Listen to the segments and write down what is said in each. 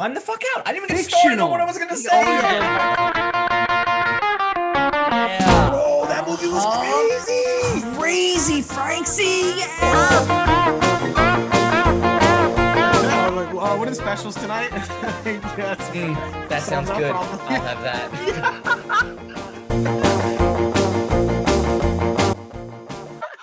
I'm the fuck out. I didn't even get started on what I was gonna say. Yeah. Bro, that movie was crazy. Crazy, Franksy. Yeah. What are the specials tonight? That sounds good. I'll have that.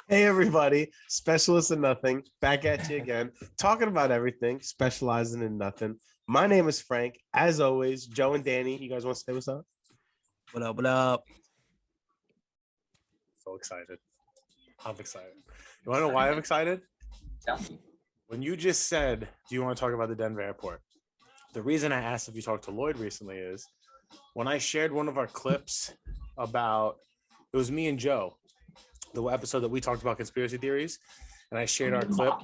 Hey everybody, Specialists in Nothing, back at you again, talking about everything, specializing in nothing. My name is Frank. As always, Joe and Danny, you guys want to say what's up? What up, what up? So excited. I'm excited. You want to know why I'm excited? Tell me. When you just said, do you want to talk about the Denver airport? The reason I asked if you talked to Lloyd recently is when I shared one of our clips about, it was me and Joe, the episode that we talked about conspiracy theories, and I shared our clip.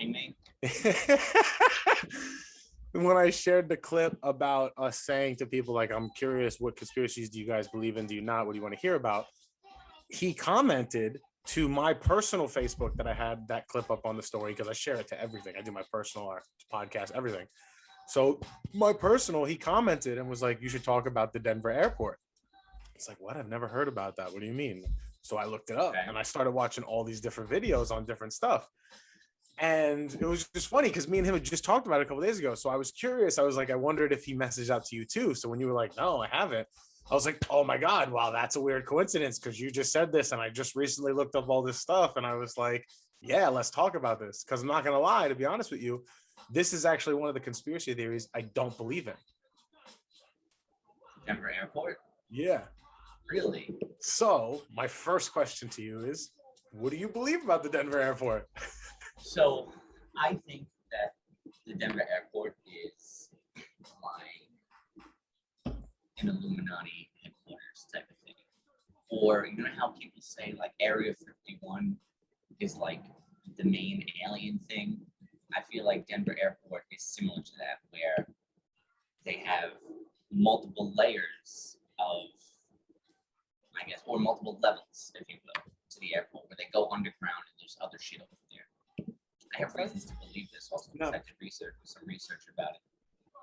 When I shared the clip about us saying to people, like, I'm curious, what conspiracies do you guys believe in? Do you not? What do you want to hear about? He commented to my personal Facebook that I had that clip up on the story because I share it to everything. I do my personal podcast, everything. So my personal, he commented and was like, you should talk about the Denver airport. It's like, what? I've never heard about that. What do you mean? So I looked it up and I started watching all these different videos on different stuff. And it was just funny because me and him had just talked about it a couple days ago. So I was curious. I was like, I wondered if he messaged out to you too. So when you were like, no, I haven't, I was like, oh my God, wow, that's a weird coincidence because you just said this. And I just recently looked up all this stuff. And I was like, yeah, let's talk about this. Because I'm not going to lie, to be honest with you, this is actually one of the conspiracy theories I don't believe in. Denver airport? Yeah. Really? So my first question to you is, what do you believe about the Denver airport? So I think that the Denver airport is like an Illuminati headquarters type of thing. Or you know how people say like Area 51 is like the main alien thing? I feel like Denver airport is similar to that, where they have multiple layers of, I guess, or multiple levels, if you will, to the airport where they go underground and there's other shit over there. I have reasons to believe this also because I did research, some research about it.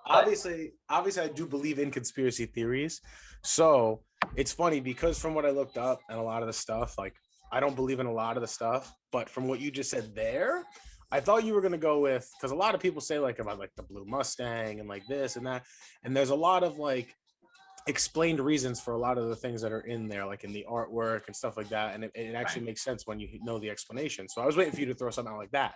Obviously, I do believe in conspiracy theories. So it's funny because from what I looked up and a lot of the stuff, like I don't believe in a lot of the stuff, but from what you just said there, I thought you were going to go with, because a lot of people say like about like the blue Mustang and like this and that. And there's a lot of like explained reasons for a lot of the things that are in there, like in the artwork and stuff like that. And it actually makes sense when you know the explanation. So I was waiting for you to throw something out like that.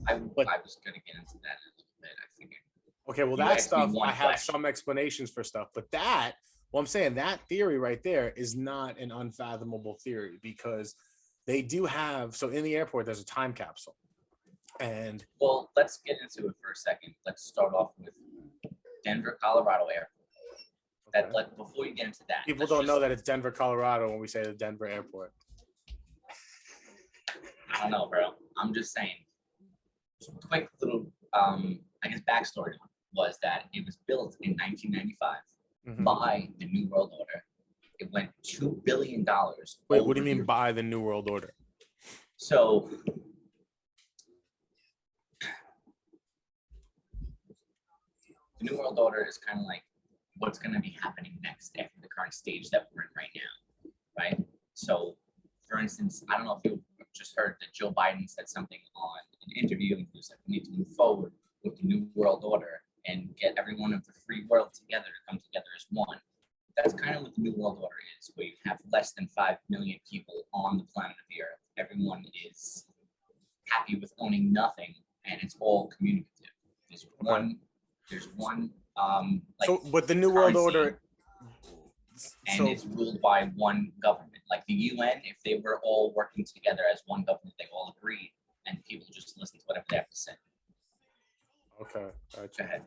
I was going to get into that in a little bit, I figured. Okay, well, that stuff, I have some explanations for stuff, but that, well, I'm saying that theory right there is not an unfathomable theory because they do have, so in the airport, there's a time capsule. And well, let's get into it for a second. Let's start off with Denver, Colorado airport. That, like, before you get into that, people don't know that it's Denver, Colorado when we say the Denver airport. I don't know, bro. I'm just saying. Quick little, I guess, backstory was that it was built in 1995 by the New World Order. It went $2 billion. Wait, what do you mean by the New World Order? So the New World Order is kind of like what's going to be happening next after the current stage that we're in right now, right? So, for instance, I don't know if you just heard that Joe Biden said something on an interview and he was like, we need to move forward with the New World Order and get everyone of the free world together to come together as one. That's kind of what the New World Order is, where you have less than 5 million people on the planet of the Earth. Everyone is happy with owning nothing, and it's all communicative. There's one like, so, but the New World Order, and it's ruled by one government. Like the UN, if they were all working together as one government, they all agreed, and people just listen to whatever they have to say. Okay, gotcha. Go ahead.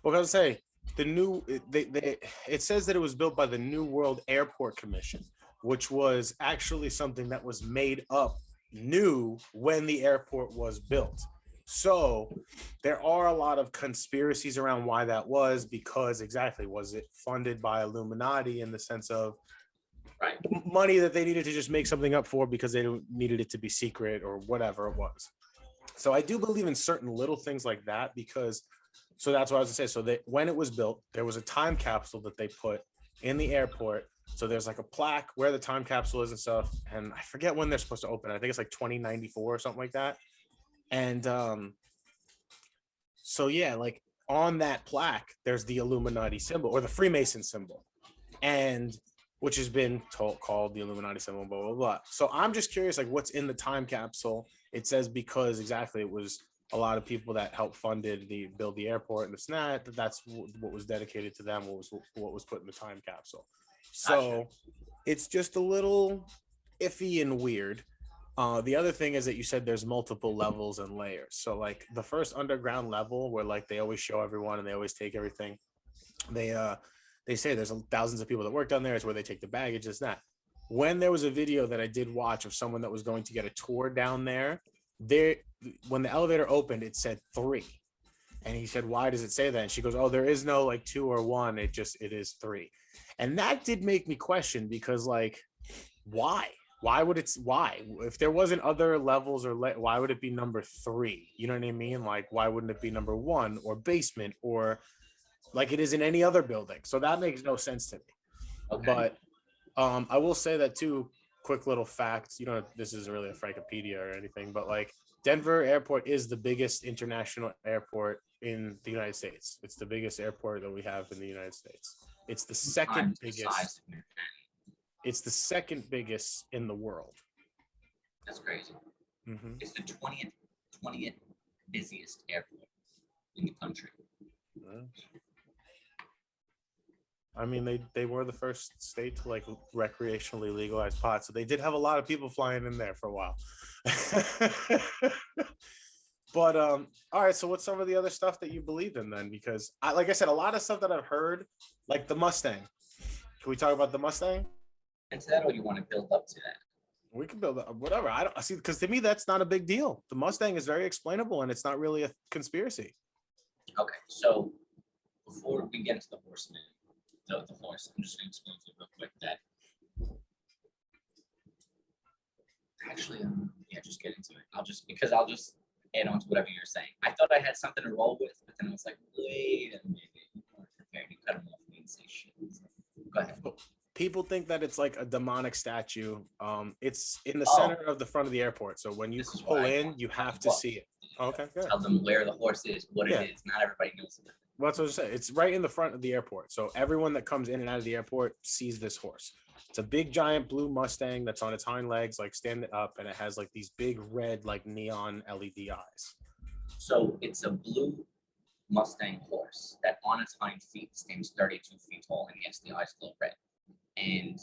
Well, I was gonna say it says that it was built by the New World Airport Commission, which was actually something that was made up new when the airport was built. So there are a lot of conspiracies around why that was, because exactly, was it funded by Illuminati in the sense of money that they needed to just make something up for because they needed it to be secret or whatever it was. So I do believe in certain little things like that because So that's what I was gonna say. So they, when it was built, there was a time capsule that they put in the airport. So there's like a plaque where the time capsule is and stuff. And I forget when they're supposed to open. I think it's like 2094 or something like that. And so yeah, like on that plaque, there's the Illuminati symbol or the Freemason symbol, and which has been called the Illuminati symbol, blah blah blah. So I'm just curious, like what's in the time capsule? It says because exactly it was a lot of people that helped funded the build the airport and this and that. That's what was dedicated to them. What was put in the time capsule. So it's just a little iffy and weird. The other thing is that you said there's multiple levels and layers. So like the first underground level where like they always show everyone and they always take everything. They say there's thousands of people that work down there. It's where they take the baggage. It's that. When there was a video that I did watch of someone that was going to get a tour down there, when the elevator opened, it said 3. And he said, why does it say that? And she goes, oh, there is no like 2 or 1. It is 3. And that did make me question, because like, why if there wasn't other levels or why would it be number 3? You know what I mean? Like, why wouldn't it be number 1 or basement or like it is in any other building? So that makes no sense to me. Okay. But I will say that too, quick little facts, you know, this isn't really a Frankopedia or anything, but like Denver airport is the biggest international airport in the United States. It's the biggest airport that we have in the United States. It's the second biggest. It's the second biggest in the world. That's crazy. Mm-hmm. It's the 20th busiest airport in the country. I mean, they were the first state to like recreationally legalize pot, so they did have a lot of people flying in there for a while. But all right, so what's some of the other stuff that you believe in then? Because like I said, a lot of stuff that I've heard, like the Mustang. Can we talk about the Mustang? Into that, or you want to build up to that? We can build up whatever. I don't see, because to me that's not a big deal. The Mustang is very explainable and it's not really a conspiracy. Okay, so before we get into the horseman, the horse, I'm just going to explain to you real quick that actually, yeah, just get into it. I'll just add on to whatever you're saying. I thought I had something to roll with, but then I was like, wait a minute, you weren't prepared. You cut him off and didn't say shit. Go ahead. People think that it's like a demonic statue. It's in the center of the front of the airport. So when you pull in, you have to see it. Okay, good. Tell them where the horse is, what it is. Not everybody knows about it. Well, that's what I said. It's right in the front of the airport. So everyone that comes in and out of the airport sees this horse. It's a big giant blue Mustang that's on its hind legs, like standing up, and it has like these big red, like neon LED eyes. So it's a blue Mustang horse that on its hind feet stands 32 feet tall, and yes, the eyes glow red. And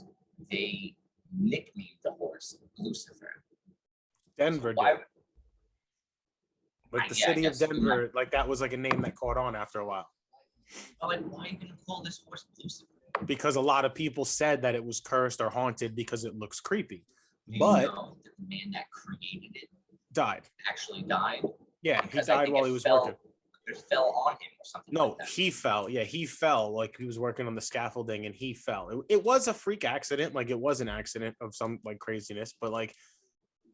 they nicknamed the horse Lucifer. Denver did. Like the city of Denver, like that was like a name that caught on after a while. I'm like, why are you gonna call this horse Lucifer? Because a lot of people said that it was cursed or haunted because it looks creepy. But you know, the man that created it died. Actually died. Yeah, he died while he was working. It fell on him or something. No, like that. He fell. Yeah, he fell. Like he was working on the scaffolding and he fell. It was a freak accident. Like it was an accident of some like craziness, but like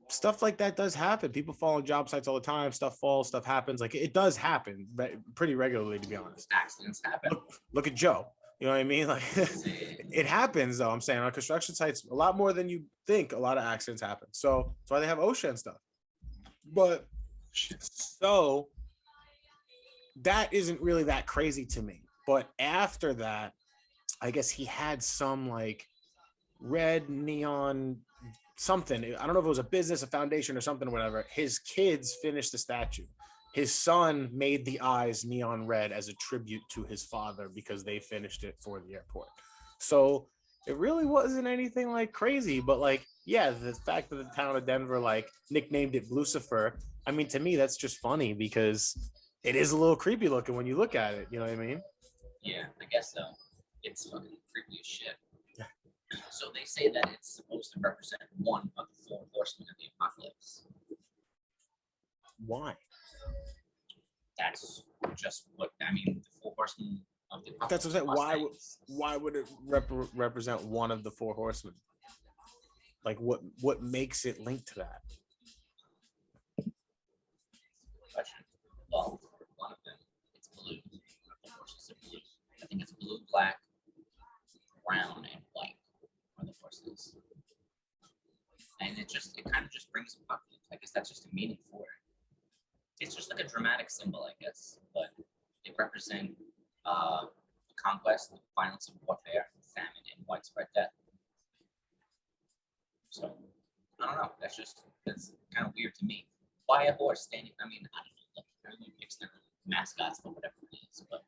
stuff like that does happen. People fall on job sites all the time. Stuff falls, stuff happens. Like it does happen pretty regularly, to be honest. Accidents happen. Look at Joe. You know what I mean? Like it happens though. I'm saying on construction sites, a lot more than you think, a lot of accidents happen. So that's why they have OSHA and stuff. But so that isn't really that crazy to me. But after that, I guess he had some like red neon something. I don't know if it was a business, a foundation or something or whatever. His kids finished the statue. His son made the eyes neon red as a tribute to his father because they finished it for the airport. So it really wasn't anything like crazy, but like, yeah, the fact that the town of Denver like nicknamed it Lucifer, I mean, to me, that's just funny because it is a little creepy looking when you look at it. You know what I mean? Yeah, I guess so. It's fucking creepy as shit. So they say that it's supposed to represent one of the 4 horsemen of the apocalypse. Why? That's just what I mean. The 4 horsemen of the apocalypse. That's what I'm saying. Why would it represent one of the 4 horsemen? Like what makes it linked to that? Question. Well, for one of them, it's blue. And it kind of just brings apocalypse. I guess that's just a meaning for it. It's just like a dramatic symbol, I guess, but it represents conquest, violence of warfare, famine, and widespread death. So I don't know. That's kind of weird to me. Why a horse standing? I mean, I don't know. Like, they're Olympics, they're mascots for whatever it is, but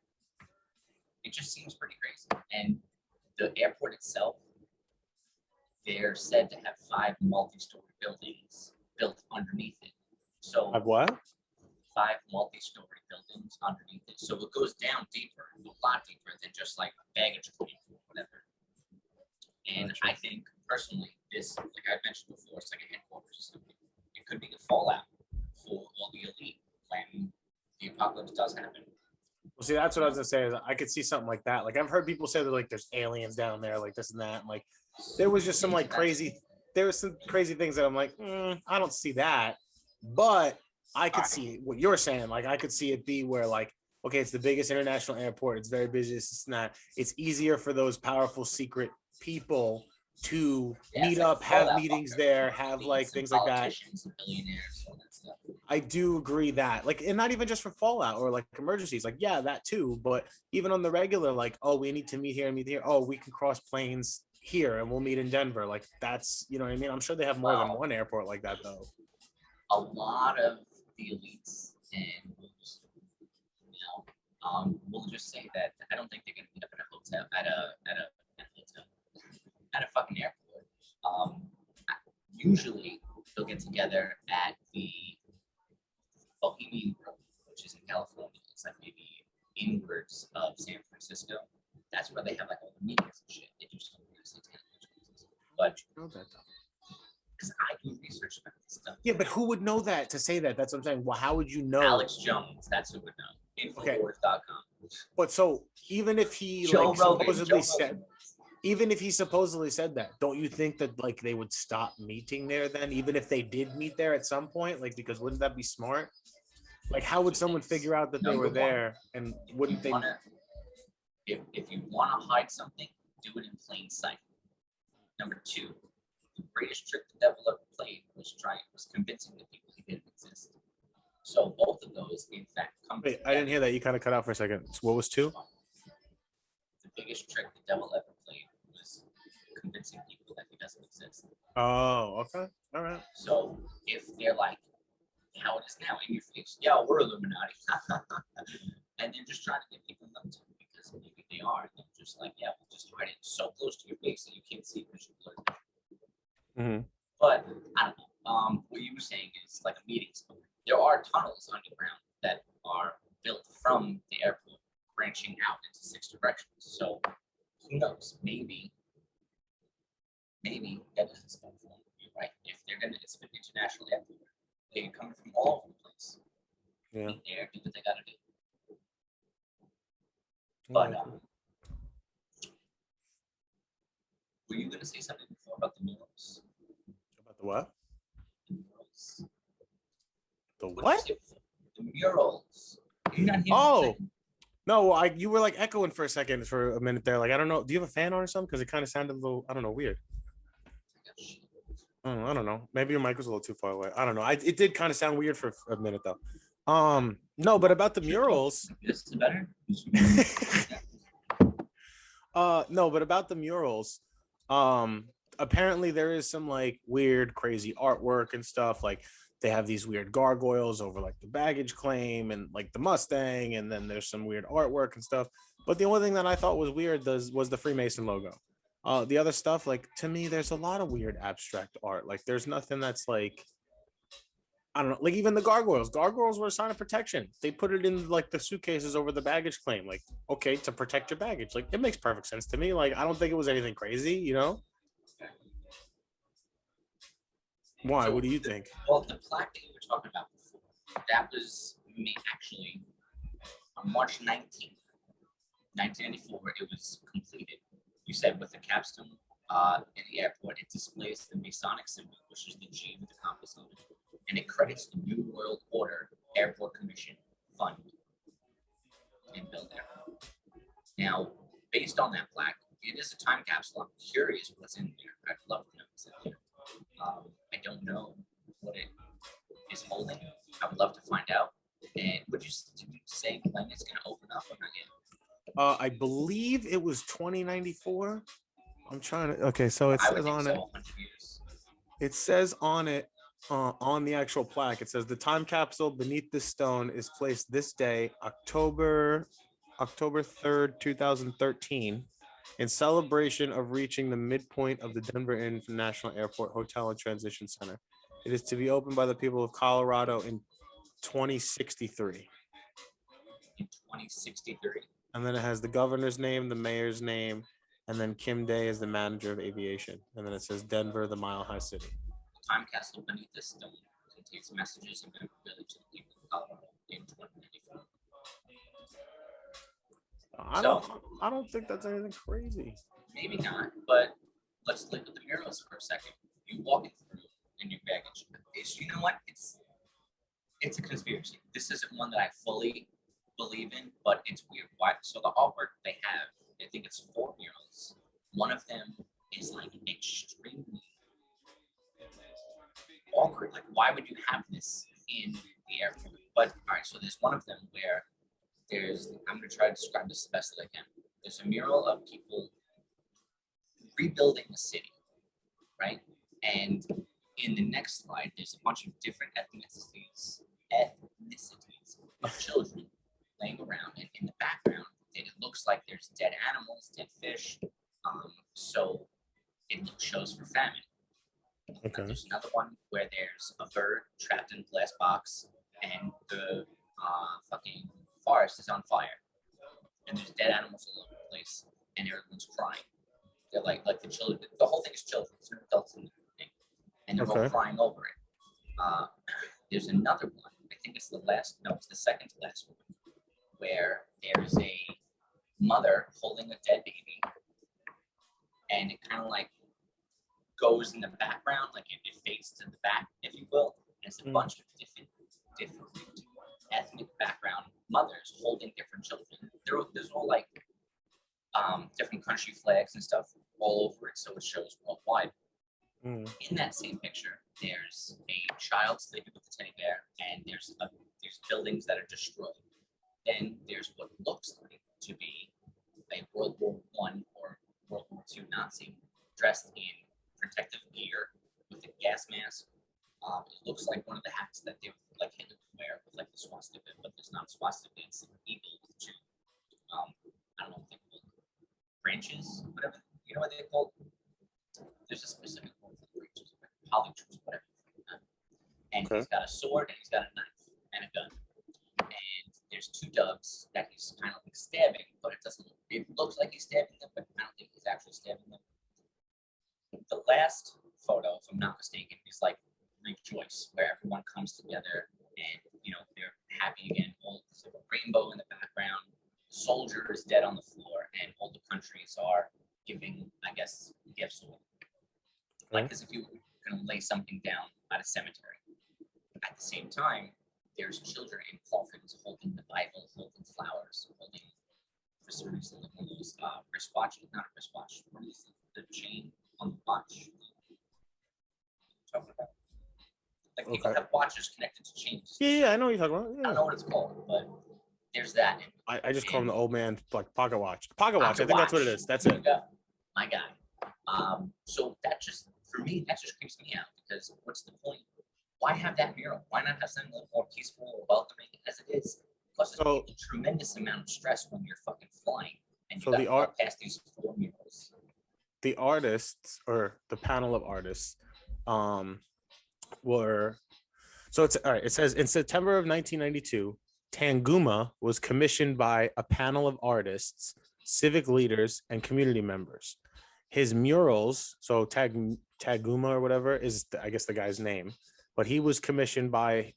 it just seems pretty crazy. And the airport itself, they're said to have 5 multi-story buildings built underneath it. So Have what? 5 multi-story buildings underneath it. So it goes down deeper, a lot deeper than just like a baggage claim or whatever. And I think personally, this, like I mentioned before, it's like a headquarters or something. It could be the fallout for all the elite when the apocalypse does happen. Well, see, that's what I was gonna say. Is I could see something like that. Like I've heard people say that like there's aliens down there, like this and that. And, like there was just some like crazy. There was some crazy things that I'm like, I don't see that. But I could see what you're saying. Like I could see it be where like, okay, it's the biggest international airport. It's very busy. It's not. It's easier for those powerful secret people to meet up, have meetings there, have like things like that. Billionaires, all that stuff. I do agree that, like, and not even just for fallout or like emergencies, like, yeah, that too, but even on the regular, like, oh, we need to meet here and meet here. Oh, we can cross planes here and we'll meet in Denver. Like, that's, you know what I mean? I'm sure they have more than one airport like that, though. A lot of the elites and we'll just say that I don't think they're gonna meet up in a hotel at a fucking airport. Usually they'll get together at the Bohemian Grove, which is in California. It's like maybe inwards of San Francisco. That's where they have like all the meetings and shit. They do some weird satanic rituals. But because I do research about this stuff. Yeah, but who would know that to say that? That's what I'm saying. Well, how would you know? Alex Jones, that's who would know. Infowars.com. But so even if he like supposedly said, even if he supposedly said that, don't you think that like they would stop meeting there then, even if they did meet there at some point? Like, because wouldn't that be smart? Like, how would someone figure out that they were there and wouldn't they? If you want to hide something, do it in plain sight. Number 2, the greatest trick the devil ever played was convincing the people he didn't exist. So both of those, in fact, come. Wait, I didn't hear that. You kind of cut out for a second. So what was 2? The biggest trick the devil ever played was convincing people that he doesn't exist. Oh, okay, all right. So if they're like, how it is now in your face, yeah, we're Illuminati, and they're just trying to get people nuts because maybe they are, and they're just like, yeah, we'll just hide it so close to your face that you can't see because you're blurred. But I don't know. What you were saying is like a meeting spot. There are tunnels underground that are built from the airport, branching out into 6 directions. So who knows? Maybe that is a spot for them. You're right. If they're gonna, it's an international airport. They can come from all over the place. Yeah. Be there, do what they gotta do. But were you gonna say something before about the murals? About the what? The murals. The What what? did you say before? The murals. You're not hearing Oh. what I'm saying. No, you were like echoing for a second for a minute there. Like, I don't know. Do you have a fan on or something? Because it kind of sounded a little, I don't know, weird. I don't know. Maybe your mic was a little too far away. I don't know. It did kind of sound weird for a minute though. No, but about the murals. This is better. No, but about the murals. Apparently there is some like weird, crazy artwork and stuff. Like they have these weird gargoyles over like the baggage claim and like the Mustang, and then there's some weird artwork and stuff. But the only thing that I thought was weird was the Freemason logo. The other stuff, like to me, there's a lot of weird abstract art. Like there's nothing that's like, I don't know, like even the gargoyles. Gargoyles were a sign of protection. They put it in like the suitcases over the baggage claim. Like, okay, to protect your baggage. Like it makes perfect sense to me. Like I don't think it was anything crazy, you know? Why? What do you think? Well, the plaque that you were talking about before, that was actually on March 19th, 1994, it was completed. You said with the capstone in the airport, it displays the Masonic symbol, which is the G with the compass on it, and it credits the New World Order Airport Commission Fund in Build Airport. Now, based on that plaque, it is a time capsule. I'm curious what's in there. I'd love to know what's in there. I don't know what it is holding. I would love to find out. And would you say when it's going to open up or not yet? I believe it was 2094. I'm trying to. Okay, so it I would says think on so. it. 100 years. It says on it, on the actual plaque, it says the time capsule beneath this stone is placed this day, October 3rd, 2013, in celebration of reaching the midpoint of the Denver International Airport Hotel and Transition Center. It is to be opened by the people of Colorado in 2063. In 2063. And then it has the governor's name, the mayor's name, and then Kim Day is the manager of aviation. And then it says Denver, the Mile High City. The time capsule beneath this stone contains messages and memorabilia to the people of Colorado in 2094. I don't think that's anything crazy. Maybe not, but let's look at the murals for a second. You walk it through in your baggage. You know what? It's a conspiracy. This isn't one that I fully believe in, but it's weird. Why? So the artwork they have, I think it's 4 murals. One of them is like extremely awkward. Like, why would you have this in the airport? But all right, so there's one of them where I'm gonna try to describe this the best that I can. There's a mural of people rebuilding the city, right? And in the next slide, there's a bunch of different ethnicities of children laying around, and in the background, it looks like there's dead animals, dead fish. So it shows for famine. Okay. There's another one where there's a bird trapped in a glass box, and the fucking forest is on fire, and there's dead animals all over the place, and everyone's crying. They're like the children. The whole thing is children. There's no adults in the thing, and they're all crying over it. There's another one. I think it's it's the second to last one, where there's a mother holding a dead baby, and it kind of like goes in the background, like it fades to the back, if you will. And it's a bunch of different ethnic background mothers holding different children. There's all like different country flags and stuff all over it, so it shows worldwide. In that same picture, there's a child sleeping with a teddy bear, and there's buildings that are destroyed. Then there's what looks like to be a World War I or World War II Nazi dressed in protective gear with a gas mask. It looks like one of the hats that they like Hitler would wear with like the swastika, but it's not swastika, it's an eagle with 2 I don't know what they call it, branches, whatever, you know what they call it? There's a specific word for the branches, polytropes, whatever. And he's got a sword, and he's got a knife and a gun. And there's 2 doves that he's kind of like stabbing, but it looks like he's stabbing them, but I don't think he's actually stabbing them. The last photo, if I'm not mistaken, is like Rejoice, where everyone comes together and they're happy again. There's a rainbow in the background. The soldier is dead on the floor, and all the countries are giving, I guess, gifts away. Like as if you were going to lay something down at a cemetery. At the same time, there's children in coffins holding the Bible, holding flowers, holding, for some reason, like one of those wristwatches, not a wristwatch, what is the chain on the watch? Talking about. Like people have watches connected to chains. Yeah, I know what you're talking about. Yeah. I don't know what it's called, but there's that. I just call him the old man, like pocket watch. Pocket watch. I think that's what it is. That's it. My guy. So that just, for me, that just creeps me out, because what's the point? Why have that mural? Why not have something a little more peaceful or welcoming as it is? Plus, there's a tremendous amount of stress when you're fucking flying, and you got to go past these 4 murals. The artists, or the panel of artists, were, so it's all right. It says in September of 1992, Tanguma was commissioned by a panel of artists, civic leaders, and community members. His murals, so Taguma or whatever is, I guess, the guy's name, but he was commissioned by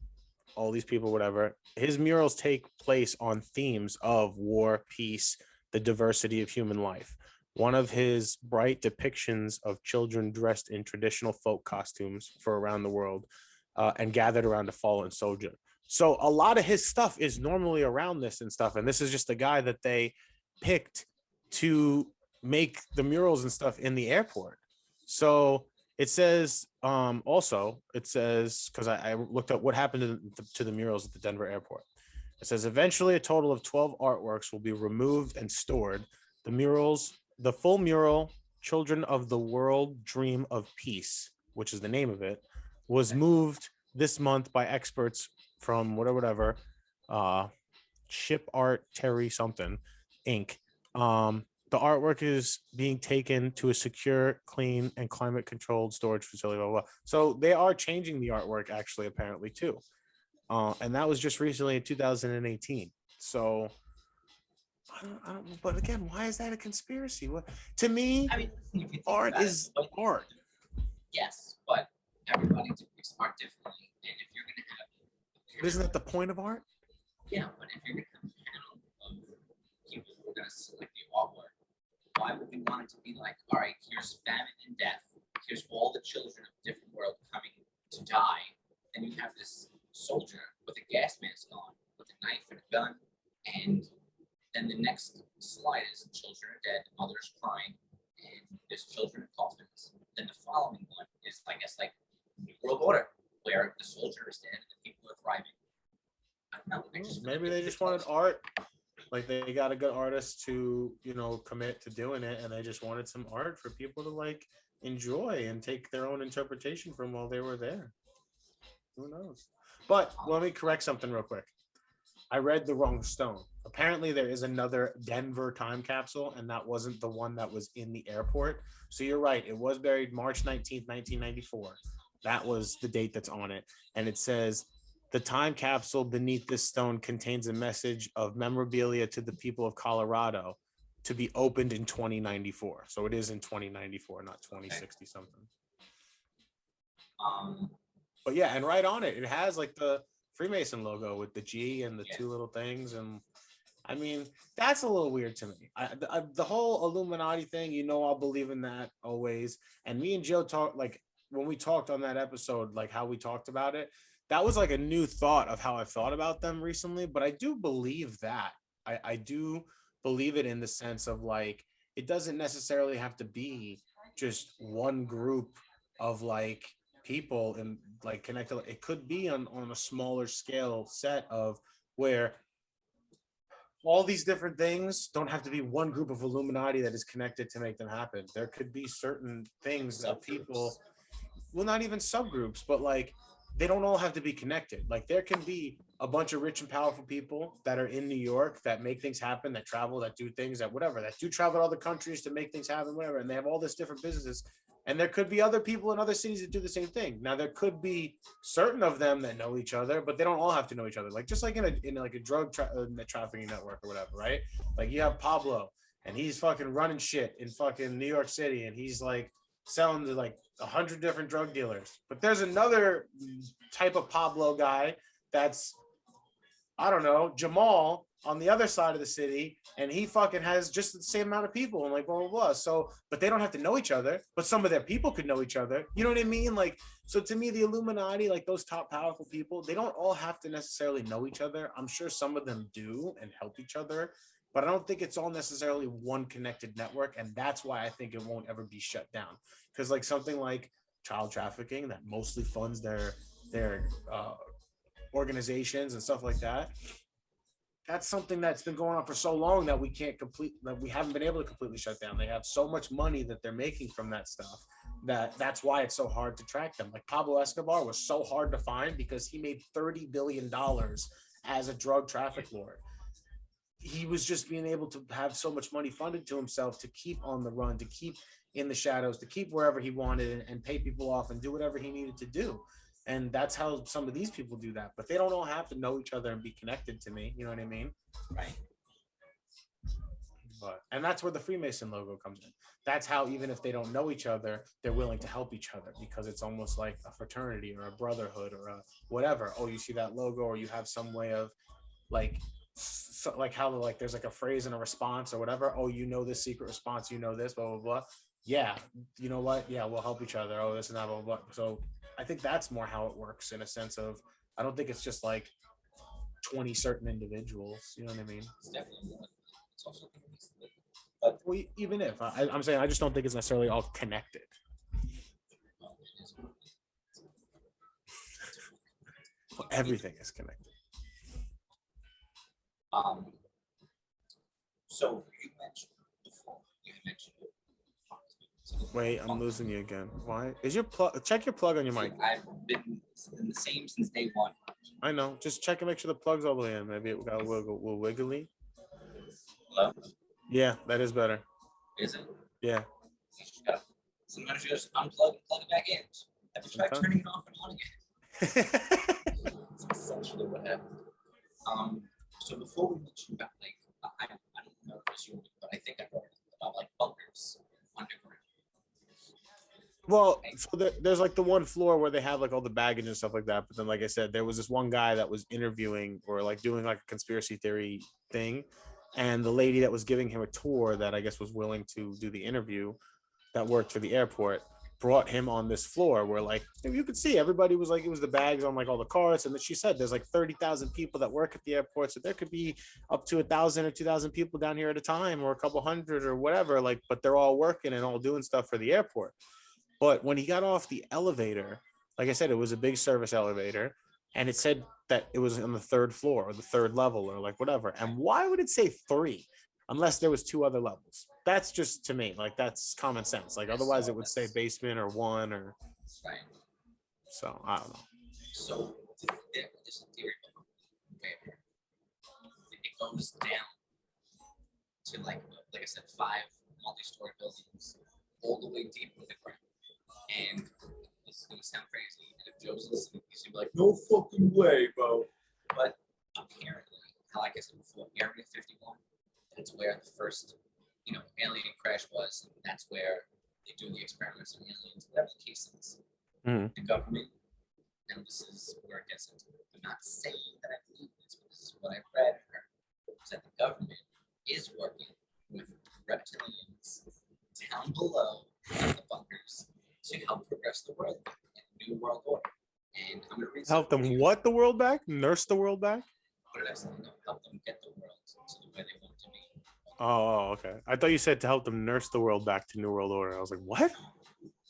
all these people, whatever. His murals take place on themes of war, peace, the diversity of human life. One of his bright depictions of children dressed in traditional folk costumes for around the world and gathered around a fallen soldier. So a lot of his stuff is normally around this and stuff. And this is just the guy that they picked to make the murals and stuff in the airport. So It says also, it says, because I looked up what happened to the murals at the Denver airport. It says eventually a total of 12 artworks will be removed and stored. The full mural, Children of the World Dream of Peace, which is the name of it, was moved this month by experts from whatever, Ship Art Terry something Inc. The artwork is being taken to a secure, clean, and climate-controlled storage facility. Blah, blah, blah. So they are changing the artwork, actually, apparently, too. And that was just recently in 2018. So, I don't. But again, why is that a conspiracy? What to me, I mean, listen, if you think art about is it, art. yes, but everybody depicts art differently, and if you're gonna have, Isn't that the point of art? yeah, but if you're gonna have a panel of people who are gonna select the artwork, why would we want it to be like, all right, here's famine and death, here's all the children of different world coming to die, and you have this soldier with a gas mask on, with a knife and a gun, and then the next slide is children are dead, mothers crying, and there's children in coffins. Then the following one is, I guess, like New World Order, where the soldier is dead and the people are thriving. I don't know. Maybe they just wanted art. Like they got a good artist to, commit to doing it, and they just wanted some art for people to like enjoy and take their own interpretation from while they were there. Who knows? But let me correct something real quick. I read the wrong stone. Apparently, there is another Denver time capsule, and that wasn't the one that was in the airport. So you're right. It was buried March 19th, 1994. That was the date that's on it. And it says, the time capsule beneath this stone contains a message of memorabilia to the people of Colorado to be opened in 2094. So it is in 2094, not 2060 something. But yeah, and right on it, it has like the Freemason logo with the G and the two little things. And I mean, that's a little weird to me. The whole Illuminati thing, I'll believe in that always. And me and Joe talked, like when we talked on that episode, like how we talked about it, that was like a new thought of how I've thought about them recently. But I do believe that. I do believe it in the sense of like, it doesn't necessarily have to be just one group of like people and like connected. It could be on a smaller scale set of where all these different things don't have to be one group of Illuminati that is connected to make them happen. There could be certain things that people, well, not even subgroups, but like they don't all have to be connected. Like there can be a bunch of rich and powerful people that are in New York that make things happen, that travel, that do things, that whatever, that do travel to other countries to make things happen, whatever. And they have all this different businesses. And there could be other people in other cities that do the same thing. Now there could be certain of them that know each other, but they don't all have to know each other. Like just like in a drug trafficking network or whatever, right? Like you have Pablo, and he's fucking running shit in fucking New York City, and he's like selling to like 100 different drug dealers. But there's another type of Pablo guy that's, I don't know, Jamal on the other side of the city, and he fucking has just the same amount of people and like blah blah blah. So, but they don't have to know each other, but some of their people could know each other. You know what I mean? Like, so to me, the Illuminati, like those top powerful people, they don't all have to necessarily know each other. I'm sure some of them do and help each other, but I don't think it's all necessarily one connected network. And that's why I think it won't ever be shut down. Because like something like child trafficking that mostly funds their organizations and stuff like that, that's something that's been going on for so long that we haven't been able to completely shut down. They have so much money that they're making from that stuff that's why it's so hard to track them. Like Pablo Escobar was so hard to find because he made $30 billion as a drug traffic lord. He was just being able to have so much money funded to himself to keep on the run, to keep in the shadows, to keep wherever he wanted and pay people off and do whatever he needed to do. And that's how some of these people do that. But they don't all have to know each other and be connected to me. You know what I mean? Right. And that's where the Freemason logo comes in. That's how, even if they don't know each other, they're willing to help each other because it's almost like a fraternity or a brotherhood or a whatever. Oh, you see that logo, or you have some way of like how like there's like a phrase and a response or whatever. Oh, you know this secret response, you know this, blah, blah, blah. Yeah. You know what? Yeah, we'll help each other. Oh, this and that, blah, blah, blah. So I think that's more how it works in a sense of, I don't think it's just like 20 certain individuals. You know what I mean? It's definitely more. It's also, but even if I'm saying, I just don't think it's necessarily all connected. Everything is connected. So you mentioned before, Wait, I'm losing you again. Why? Is your plug? Check your plug on your mic. I've been the same since day one. I know. Just check and make sure the plug's all the way in. Maybe it got a little wiggly. Hello? Yeah, that is better. Is it? Yeah. Sometimes you just unplug and plug it back in. Have you tried turning it off and on again? That's essentially what happened. So before we mentioned about like, I don't know if it's you, but I think I heard about like bunkers underground. Well, so there's like the one floor where they have like all the baggage and stuff like that. But then, like I said, there was this one guy that was interviewing or like doing like a conspiracy theory thing. And the lady that was giving him a tour that I guess was willing to do the interview that worked for the airport brought him on this floor where like you could see everybody was like, it was the bags on like all the carts. And then she said there's like 30,000 people that work at the airport. So there could be up to 1,000 or 2,000 people down here at a time or a couple hundred or whatever. Like, but they're all working and all doing stuff for the airport. But when he got off the elevator, like I said, it was a big service elevator and it said that it was on the 3rd floor or the 3rd level or like whatever. And why would it say 3 unless there was 2 other levels? That's just to me, like that's common sense. Like otherwise it would say basement or 1 or right. So I don't know. So there's a theory where it goes down to like I said, 5 multi-story buildings all the way deep in the ground. And this is gonna sound crazy. And if Joe's listening, he's gonna be like, no fucking way, bro. But apparently, like I said before, Area 51, that's where the first, alien crash was. And that's where they do the experiments on aliens, whatever the case is. Mm-hmm. The government, and this is where it gets into it. I'm not saying that I believe this, but this is what I've read and heard, is that the government is working with reptilians down below the bunkers to help progress the world and new world order. And I'm going to read help them what the world back? Nurse the world back? What did I say? No, help them get the world to the way they want it to be. Oh, okay. I thought you said to help them nurse the world back to New World Order. I was like, what?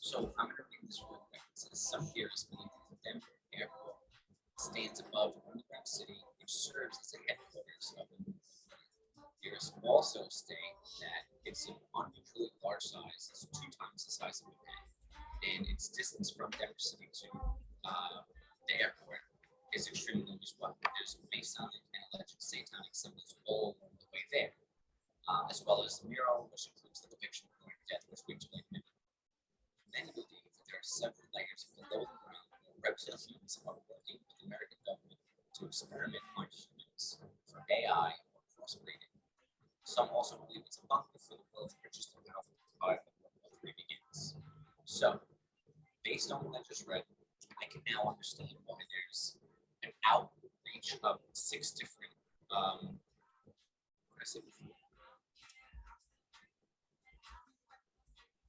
So I'm going to read this real quick. It says some theorists believe that the Denver airport stands above an underground city which serves as the headquarters of the new world. Theorists also state that it's an unusually large size. It's 2 times the size of Japan. And its distance from Denver City to the airport is extremely long as well. There's Masonic and alleged satanic symbols all along the way there, as well as the mural, which includes the depiction of Lord Death, which we explained in a minute. Many believe that there are several layers below the ground where reptilians are working with the American government to experiment on humans for AI or crossbreeding. Some also believe it's a bunker for the world's richest and powerful empire that World War III begins. So, based on what I just read, I can now understand why there's an outreach of 6 different, what did I say before?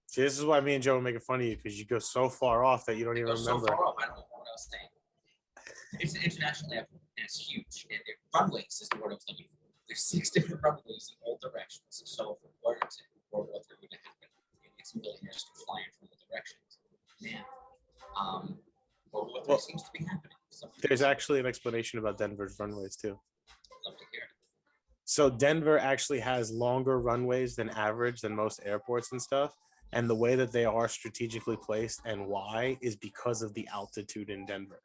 See, this is why me and Joe are making fun of you because you go so far off that you don't even remember. So far off, I don't know what I was saying. It's an international airport and it's huge. And their runways is the word I was looking for. There's 6 different runways in all directions. So if it were to World War III to happen, it's billionaires to fly in from all directions. Now, World War III seems to be happening. There's actually an explanation about Denver's runways too. Love to hear it. So Denver actually has longer runways than average than most airports and stuff. And the way that they are strategically placed and why is because of the altitude in Denver.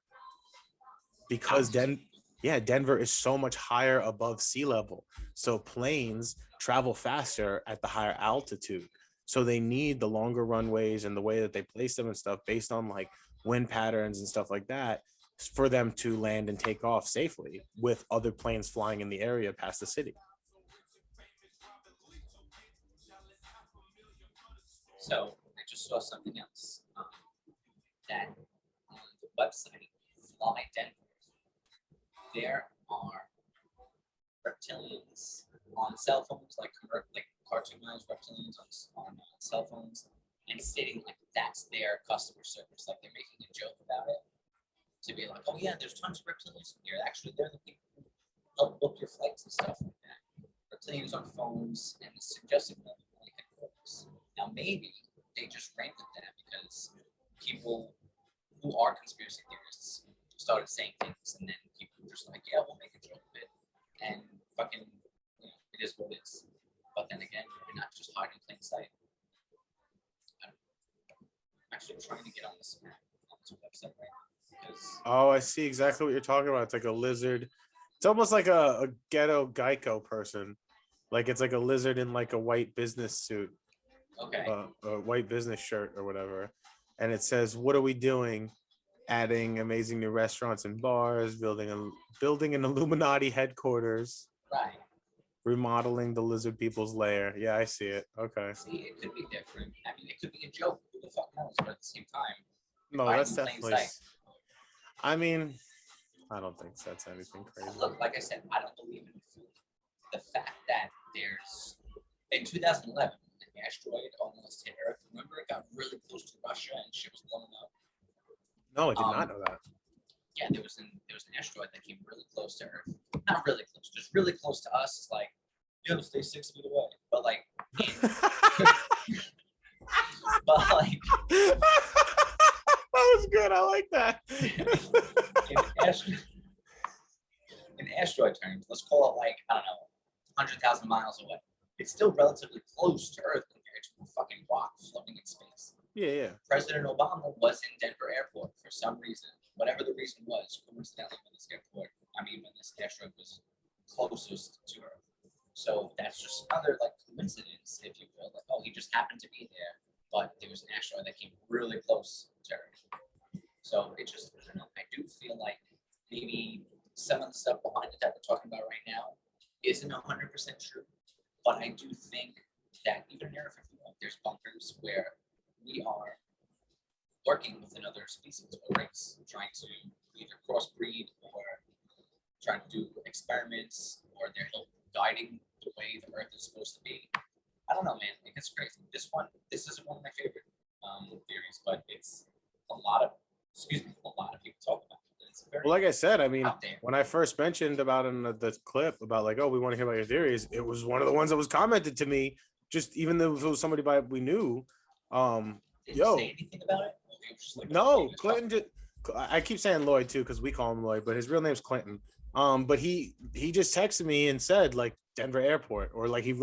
Because Denver is so much higher above sea level. So planes travel faster at the higher altitude. So they need the longer runways and the way that they place them and stuff based on like wind patterns and stuff like that for them to land and take off safely with other planes flying in the area past the city. So I just saw something else that on the website Fly Denver, there are reptilians on cell phones, like cartoonized reptilians on cell phones, and stating like that's their customer service, like they're making a joke about it, to be like, oh yeah, there's tons of reptilians here. Actually, they're the people who help book your flights and stuff like that. Reptilians on phones and suggesting that like headquarters. Now maybe they just ran with that because people who are conspiracy theorists started saying things, and then people were just like, yeah, we'll make a joke of it, and fucking, it is what it is. But then again, you're not just hiding in plain sight. I'm actually trying to get on this website right now because Oh, I see exactly what you're talking about. It's like a lizard. It's almost like a ghetto Geico person. Like it's like a lizard in like a white business suit, okay, a white business shirt or whatever. And it says, "What are we doing? Adding amazing new restaurants and bars, building an Illuminati headquarters, right. remodeling the lizard people's lair." Yeah, I see it. Okay. See, it could be different. I mean, it could be a joke. Who the fuck knows? But at the same time, No, hiding that's in plain definitely. sight. I mean, I don't think that's anything crazy. Look, like I said, I don't believe in the fact that there's in 2011 an asteroid almost hit Earth. Remember, it got really close to Russia and shit was blowing up. No, I did not know that. Yeah, there was an asteroid that came really close to Earth. Not really close, just really close to us. It's like, yo, stay 6 feet away. But like, That was good. I like that. in asteroid terms, let's call it like, I don't know, 100,000 miles away. It's still relatively close to Earth compared to a fucking rock floating in space. Yeah. President Obama was in Denver Airport for some reason, whatever the reason was, coincidentally when this asteroid was closest to Earth. So that's just another like coincidence, if you will. Like, oh, he just happened to be there, but there was an asteroid that came really close to Earth. So it just, I don't know. I do feel like maybe some of the stuff behind it that we're talking about right now isn't 100% true. But I do think that even in Area 51, there's bunkers where we are working with another species or race, trying to either crossbreed or trying to do experiments, or they're guiding the way the Earth is supposed to be. I don't know, man. Like, it's crazy. This isn't one of my favorite theories, but it's a lot of people talk about it. It's very, Well, like I said, I mean, out there. when I first mentioned about in the clip about like, oh, we want to hear about your theories, it was one of the ones that was commented to me. Just even though it was somebody we knew. Did you say anything about it? Or you were just like, No, Clinton did. I keep saying Lloyd too because we call him Lloyd, but his real name's Clinton. But he just texted me and said like Denver Airport, or like he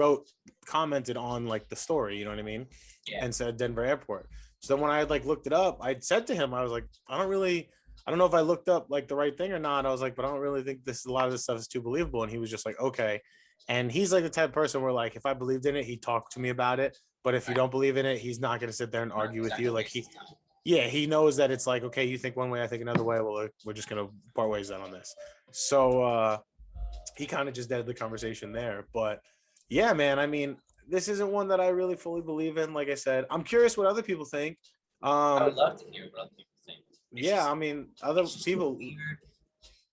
commented on like the story, you know what I mean? Yeah. And said Denver Airport. So when I had like looked it up, I said to him, I was like, I don't know if I looked up like the right thing or not. I was like, but I don't really think a lot of this stuff is too believable. And he was just like, okay. And he's like the type of person where like, if I believed in it, he'd talk to me about it. But if you don't believe in it, he's not going to sit there and argue with you. Like he knows that it's like, okay, you think one way, I think another way. Well, we're just going to part ways then on this. So he kind of just deaded the conversation there. But yeah, man, I mean, this isn't one that I really fully believe in. Like I said, I'm curious what other people think. I would love to hear what other people think. I mean, other people. Weird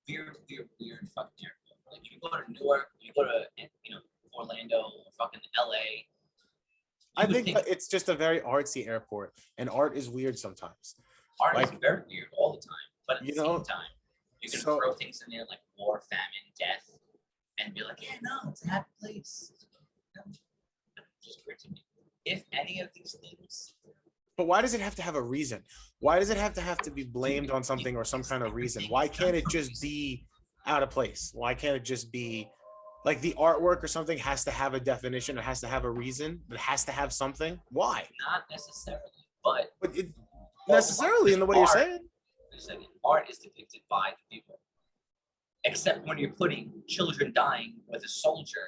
fucking airport. Like you go to Newark, you go to Orlando, or fucking LA. I think it's just a very artsy airport, and art is weird sometimes. Art is very weird all the time, but at the same time, you can throw things in there like war, famine, death, and be like, yeah, no, it's a happy place. Just weird to me. If any of these things. But why does it have to have a reason? Why does it have to be blamed on something or some kind of reason? Why can't it just be out of place? Why can't it just be like the artwork or something has to have a definition? It has to have a reason. It has to have something. Why? Not necessarily, but it, necessarily in the way you're saying. Art is depicted by the people. Except when you're putting children dying with a soldier,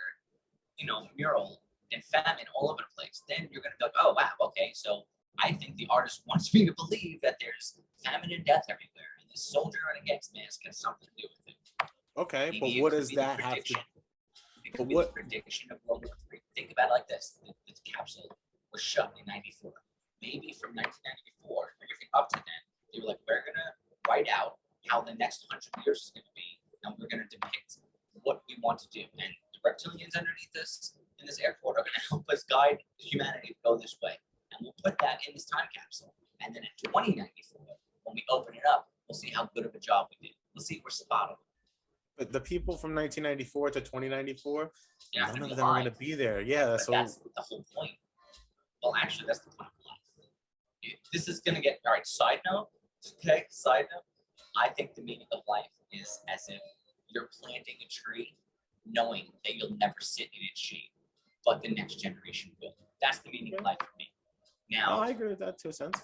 mural and famine all over the place, then you're going to go, oh, wow, okay, so I think the artist wants me to believe that there's famine and death everywhere, and the soldier in a gas mask has something to do with it. Okay, but what does that have to? It could be the prediction of World War III. Think about it like this: the capsule was shut in '94. Maybe from 1994, everything up to then, they were like, we're gonna write out how the next 100 years is gonna be, and we're gonna depict what we want to do. And the reptilians underneath this in this airport are gonna help us guide humanity to go this way. And we'll put that in this time capsule. And then in 2094, when we open it up, we'll see how good of a job we did. We'll see if we're spot on. But the people from 1994 to 2094, none of them are going to be there. Yeah, that's the whole point. Well, actually, that's the point of life. This is going to get, all right, side note. Okay, side note. I think the meaning of life is as if you're planting a tree, knowing that you'll never sit in its shade, but the next generation will. That's the meaning of life for me. Now, I agree with that to a sense.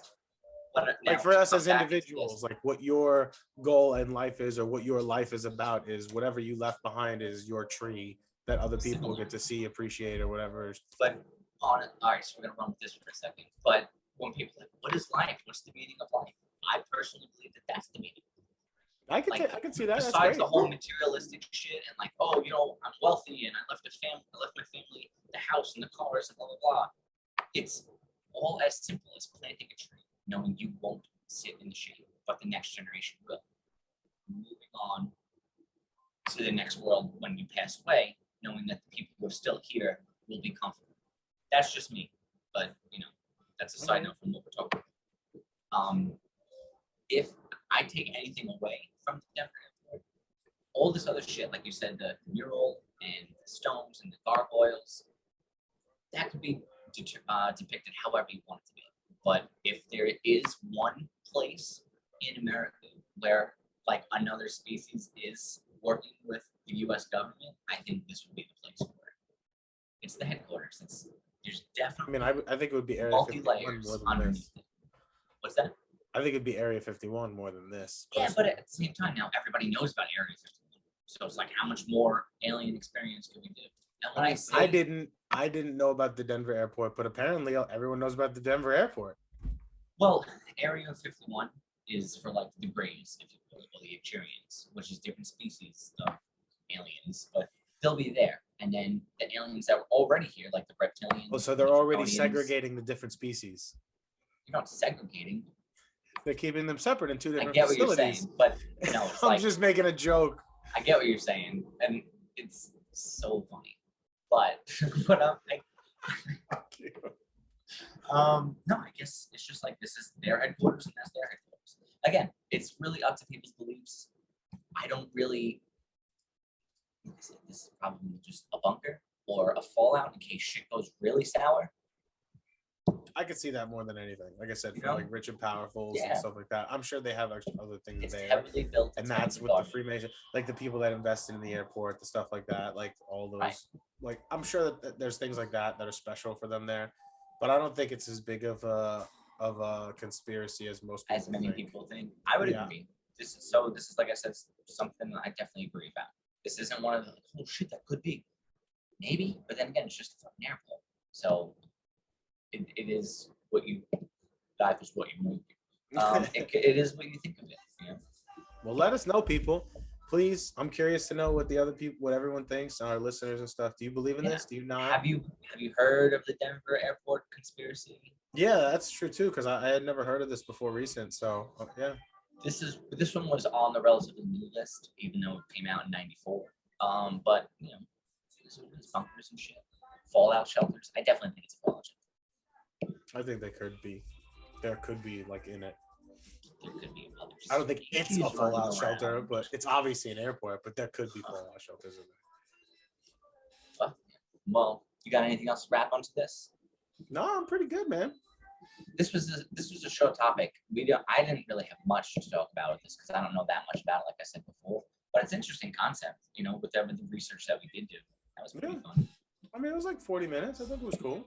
now For to us come as back into individuals, this, like what your goal in life is, or what your life is about, is whatever you left behind is your tree that other people get to see, appreciate, or whatever. but on it, all right, so we're gonna run with this for a second. But when people are like, what is life? What's the meaning of life? I personally believe that that's the meaning. I can see that. That's Besides great. the whole materialistic shit and like, oh, I'm wealthy and I left my family, the house and the cars and blah blah blah. It's all as simple as planting a tree, knowing you won't sit in the shade, but the next generation will. Moving on to the next world when you pass away, knowing that the people who are still here will be comfortable. That's just me, but that's a side note from what we're talking about. If I take anything away from the Denver airport, all this other shit, like you said, the mural and the stones and the gargoyles, that could be depicted however you want it to be. But if there is one place in America where like another species is working with the U.S. government, I think this would be the place for it. It's the headquarters. There's definitely. I think it would be Area 51 multi-layers more than underneath this. it. What's that? I think it'd be Area 51 more than this. Yeah, but at the same time, now everybody knows about Area 51. So it's like, how much more alien experience can we do? And when I say I didn't know about the Denver airport, but apparently everyone knows about the Denver airport. well, Area 51 is for like the Greys, if you will, or the Echirians, which is different species of aliens, but they'll be there. And then the aliens that were already here, like the reptilians. Oh, so they're the already Draconians, segregating the different species. You're not segregating. They're keeping them separate in two I different get what you're facilities. saying, but it's I'm like, just making a joke. I get what you're saying, and it's so funny. But no, I guess it's just like this is their headquarters and that's their headquarters. Again, it's really up to people's beliefs. I don't really. Like I said, this is probably just a bunker or a fallout in case shit goes really sour. I could see that more than anything. Like I said, for You know? like rich and powerfuls Yeah. and stuff like that. I'm sure they have extra other things It's there. heavily built, And it's that's heavily with the guarded. Freemason, like the people that invested in the airport, the stuff like that, like all those. Right. Like I'm sure that there's things like that that are special for them there, but I don't think it's as big of a conspiracy as most people As many think. people think. I would Yeah. agree. This is like I said, something that I definitely agree about. This isn't one of the like, oh shit, that could be. Maybe, but then again, it's just a fucking airport. So it is what you life is what you make. It is what you think of it. You know? Well, let us know, people. Please, I'm curious to know what the other people, what everyone thinks, our listeners and stuff. Do you believe in this? Do you not? Have you heard of the Denver airport conspiracy? Yeah, that's true too, because I had never heard of this before recent. So yeah. This one was on the relatively new list, even though it came out in '94. But this one has bunkers and shit, fallout shelters. I definitely think it's a fallout shelter. I think there could be like in it. There could be others. I don't think it's a He's running fallout shelter, around. but it's obviously an airport, but there could be fallout shelters in there. Well, you got anything else to wrap onto this? No, I'm pretty good, man. This was a short topic. I didn't really have much to talk about with this because I don't know that much about it, like I said before. But it's an interesting concept, with the research that we did do. That was pretty fun. I mean, it was like 40 minutes. I think it was cool.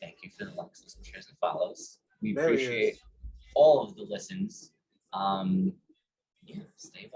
Thank you for the likes and shares and follows. We There he appreciate is. all of the listens. Stay well.